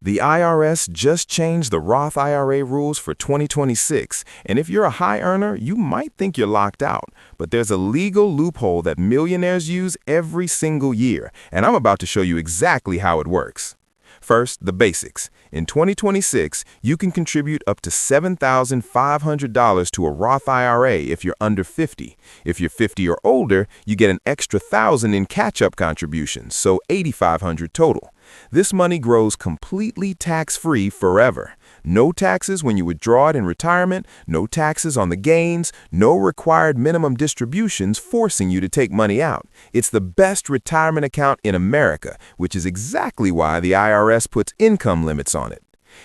The IRS just changed the Roth IRA rules for 2026, and if you're a high earner, you might think you're locked out. But there's a legal loophole that millionaires use every single year, and I'm about to show you exactly how it works. First, the basics. In 2026, you can contribute up to $7,500 to a Roth IRA if you're under 50. If you're 50 or older, you get an extra $1,000 in catch-up contributions, so $8,500 total. This money grows completely tax-free forever. No taxes when you withdraw it in retirement, no taxes on the gains, no required minimum distributions forcing you to take money out. It's the best retirement account in America, which is exactly why the IRS puts income limits on it.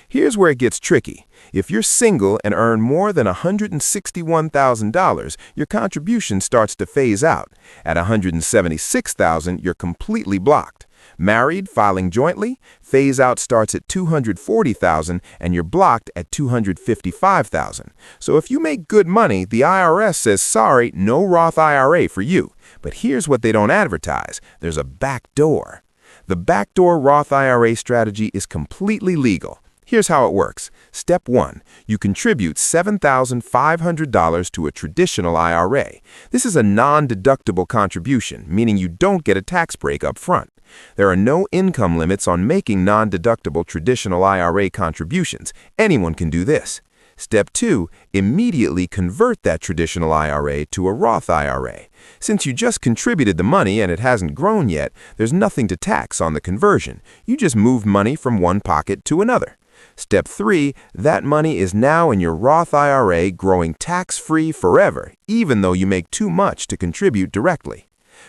Here's where it gets tricky. If you're single and earn more than $161,000, your contribution starts to phase out. At $176,000, you're completely blocked. Married, filing jointly, phase out starts at $240,000 and you're blocked at $255,000. So if you make good money, the IRS says, sorry, no Roth IRA for you. But here's what they don't advertise. There's a backdoor. The Backdoor Roth IRA strategy is completely legal. Here's how it works. Step 1. You contribute $7,500 to a traditional IRA. This is a non-deductible contribution, meaning you don't get a tax break up front. There are no income limits on making non-deductible traditional IRA contributions. Anyone can do this. Step 2. Immediately convert that traditional IRA to a Roth IRA. Since you just contributed the money and it hasn't grown yet, there's nothing to tax on the conversion. You just moved money from one pocket to another. Step 3. That money is now in your Roth IRA growing tax-free forever, even though you make too much to contribute directly.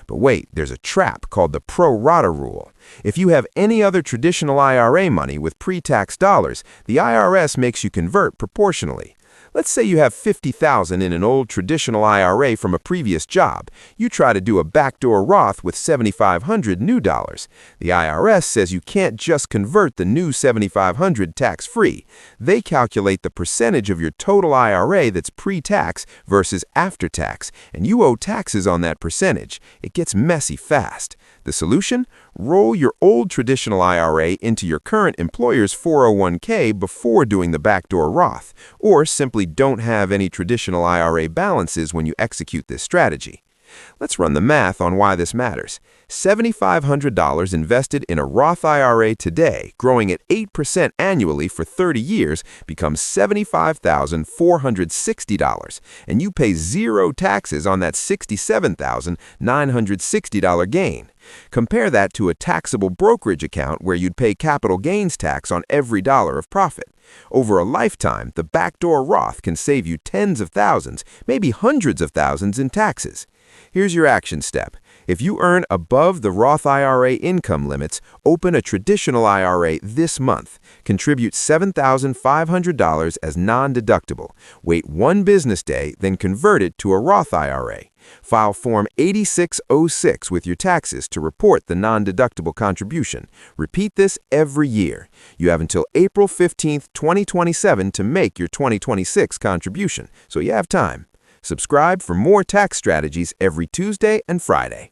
But wait, there's a trap called the Pro-rata rule. If you have any other traditional IRA money with pre-tax dollars, the IRS makes you convert proportionally. Let's say you have $50,000 in an old traditional IRA from a previous job. You try to do a backdoor Roth with $7,500 new dollars. The IRS says you can't just convert the new $7,500 tax-free. They calculate the percentage of your total IRA that's pre-tax versus after-tax, and you owe taxes on that percentage. It gets messy fast. The solution? Roll your old traditional IRA into your current employer's 401k before doing the backdoor Roth, or simply don't have any traditional IRA balances when you execute this strategy. Let's run the math on why this matters. $7,500 invested in a Roth IRA today, growing at 8% annually for 30 years, becomes $75,460, and you pay zero taxes on that $67,960 gain. Compare that to a taxable brokerage account where you'd pay capital gains tax on every dollar of profit. Over a lifetime, the backdoor Roth can save you tens of thousands, maybe hundreds of thousands in taxes. Here's your action step. If you earn above the Roth IRA income limits, open a traditional IRA this month. Contribute $7,500 as non-deductible. Wait 1 business day, then convert it to a Roth IRA. File Form 8606 with your taxes to report the non-deductible contribution. Repeat this every year. You have until April 15, 2027 to make your 2026 contribution, so you have time. Subscribe for more tax strategies every Tuesday and Friday.